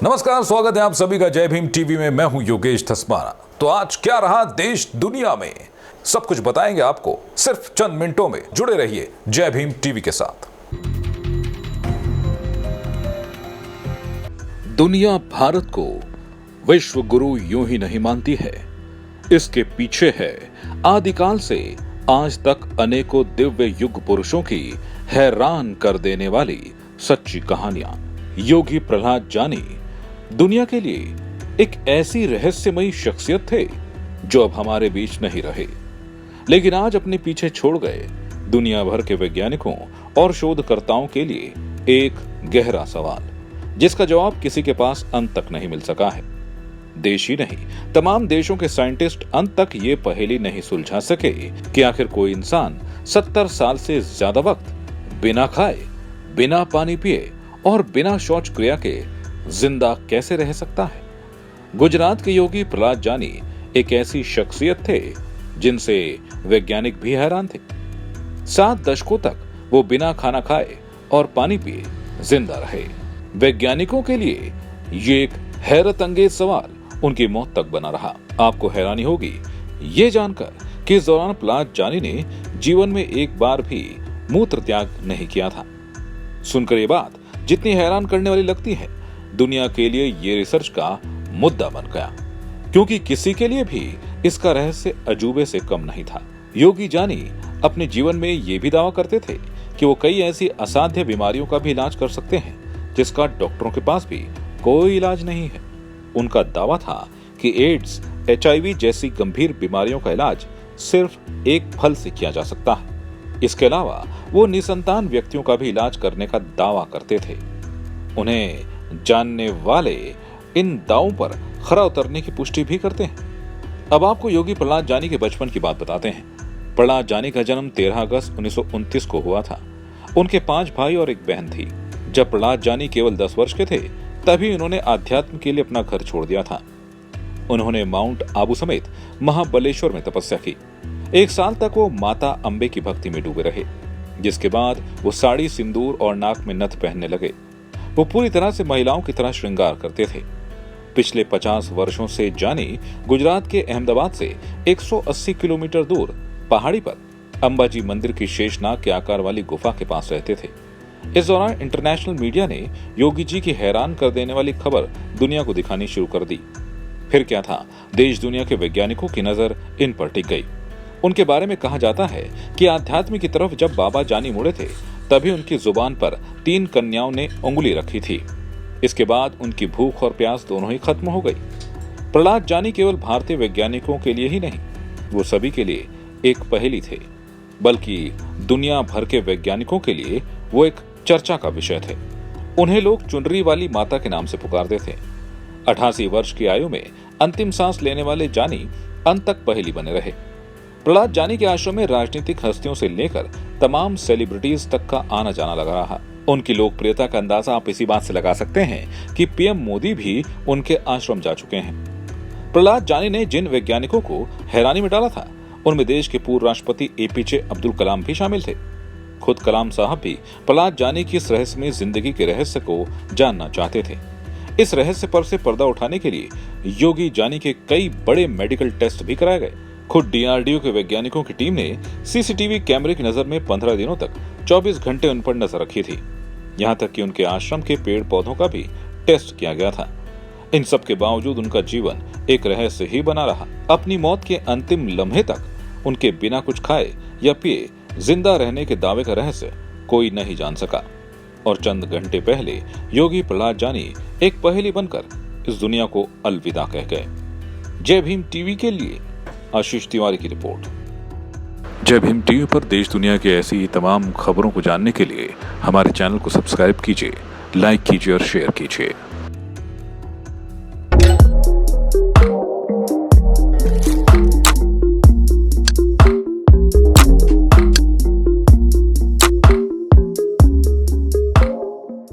नमस्कार, स्वागत है आप सभी का जय भीम टीवी में। मैं हूं योगेश धस्माना। तो आज क्या रहा देश दुनिया में, सब कुछ बताएंगे आपको सिर्फ चंद मिनटों में। जुड़े रहिए जय भीम टीवी के साथ। दुनिया भारत को विश्व गुरु यूं ही नहीं मानती है। इसके पीछे है आदिकाल से आज तक अनेकों दिव्य युग पुरुषों की हैरान कर देने वाली सच्ची कहानियां। योगी प्रहलाद जानी दुनिया के लिए एक ऐसी रहस्यमयी शख्सियत थे जो अब हमारे बीच नहीं रहे, लेकिन आज अपने पीछे छोड़ गए दुनिया भर के वैज्ञानिकों और शोधकर्ताओं के लिए एक गहरा सवाल, जिसका जवाब किसी के पास अंत तक नहीं मिल सका है। देश ही नहीं, तमाम देशों के साइंटिस्ट अंत तक ये पहेली नहीं सुलझा सके कि आखिर कोई इंसान 70 साल से ज्यादा वक्त बिना खाए, बिना पानी पिए और बिना शौच क्रिया के जिंदा कैसे रह सकता है। गुजरात के योगी प्रहलाद जानी एक ऐसी शख्सियत थे जिनसे वैज्ञानिक भी हैरान थे। 7 दशकों तक वो बिना खाना खाए और पानी पिए जिंदा रहे। वैज्ञानिकों के लिए ये एक हैरत अंगेज सवाल उनकी मौत तक बना रहा। आपको हैरानी होगी ये जानकर कि इस दौरान प्रहलाद जानी ने जीवन में एक बार भी मूत्र त्याग नहीं किया था। सुनकर ये बात जितनी हैरान करने वाली लगती है, दुनिया के लिए ये रिसर्च का मुद्दा बन गया, क्योंकि किसी के लिए भी इसका रहस्य अजूबे से कम नहीं था। योगी जानी अपने जीवन में ये भी दावा करते थे कि वो कई ऐसी असाध्य बीमारियों का भी इलाज कर सकते हैं जिसका डॉक्टरों के पास भी कोई इलाज नहीं है। उनका दावा था कि एड्स, HIV जैसी गंभीर बीमारियों का इलाज सिर्फ एक फल से किया जा सकता है। इसके अलावा वो निसंतान व्यक्तियों का भी इलाज करने का दावा करते थे। उन्हें जानने वाले इन दावों पर खरा उतरने की पुष्टि भी करते हैं। अब आपको योगी प्रहलाद जानी के बचपन की बात बताते हैं। प्रहलाद जानी का जन्म 13 अगस्त 1929 को हुआ था। उनके 5 भाई और एक बहन थी। जब प्रहलाद जानी केवल 10 वर्ष के थे, तभी उन्होंने अध्यात्म के लिए अपना घर छोड़ दिया था। उन्होंने माउंट आबू समेत महाबलेश्वर में तपस्या की। 1 साल तक वो माता अंबे की भक्ति में डूबे रहे, जिसके बाद वो साड़ी, सिंदूर और नाक में नथ पहनने लगे। वो पूरी तरह से महिलाओं की तरह श्रृंगार करते थे। पिछले 50 वर्षों से जानी गुजरात के अहमदाबाद से 180 किलोमीटर दूर पहाड़ी पर अंबाजी मंदिर की शेषनाग के आकार वाली गुफा के पास रहते थे। इस दौरान इंटरनेशनल मीडिया ने योगी जी की हैरान कर देने वाली खबर दुनिया को दिखानी शुरू कर दी। फिर क्या था, देश दुनिया के वैज्ञानिकों की नजर इन पर टिक गई। उनके बारे में कहा जाता है कि आध्यात्म की तरफ जब बाबा जानी मुड़े थे, तभी उनकी जुबान पर 3 कन्याओं ने उंगली रखी थी। इसके बाद उनकी भूख और प्यास दोनों ही खत्म हो गई। प्रहलाद जानी केवल भारतीय वैज्ञानिकों के लिए ही नहीं, वो सभी के लिए एक पहेली थे, बल्कि दुनिया भर के वैज्ञानिकों के लिए वो एक चर्चा का विषय थे। उन्हें लोग चुनरी वाली माता के नाम से पुकारते थे। 88 वर्ष की आयु में अंतिम सांस लेने वाले जानी अंत तक पहेली बने रहे। प्रहलाद जानी के आश्रम में राजनीतिक हस्तियों से लेकर तमाम सेलिब्रिटीज तक का आना जाना लगा रहा। उनकी लोकप्रियता का अंदाजा आप इसी बात से लगा सकते हैं कि पीएम मोदी भी उनके आश्रम जा चुके हैं। प्रहलाद जानी ने जिन वैज्ञानिकों को हैरानी में डाला था, उनमें देश के पूर्व राष्ट्रपति APJ अब्दुल कलाम भी शामिल थे। खुद कलाम साहब भी प्रहलाद जानी की इस रहस्यमय जिंदगी के रहस्य को जानना चाहते थे। इस रहस्य पर से पर्दा उठाने के लिए योगी जानी के कई बड़े मेडिकल टेस्ट भी कराए गए। खुद DRDO के वैज्ञानिकों की टीम ने CCTV कैमरे की नजर में 15 दिनों तक 24 घंटे उन पर नजर रखी थी। यहाँ तक कि उनके आश्रम के पेड़ पौधों का भी टेस्ट किया गया था। इन सब के बावजूद उनका जीवन एक रहस्य ही बना रहा। अपनी मौत के अंतिम लम्हे तक उनके बिना कुछ खाए या पिए जिंदा रहने के दावे का रहस्य कोई नहीं जान सका। और चंद घंटे पहले योगी प्रहलाद जानी एक पहेली बनकर इस दुनिया को अलविदा कह गए। जय भीम टीवी के लिए आशीष तिवारी की रिपोर्ट। जय भीम टीवी पर देश दुनिया की ऐसी ही तमाम खबरों को जानने के लिए हमारे चैनल को सब्सक्राइब कीजिए, लाइक कीजिए और शेयर कीजिए।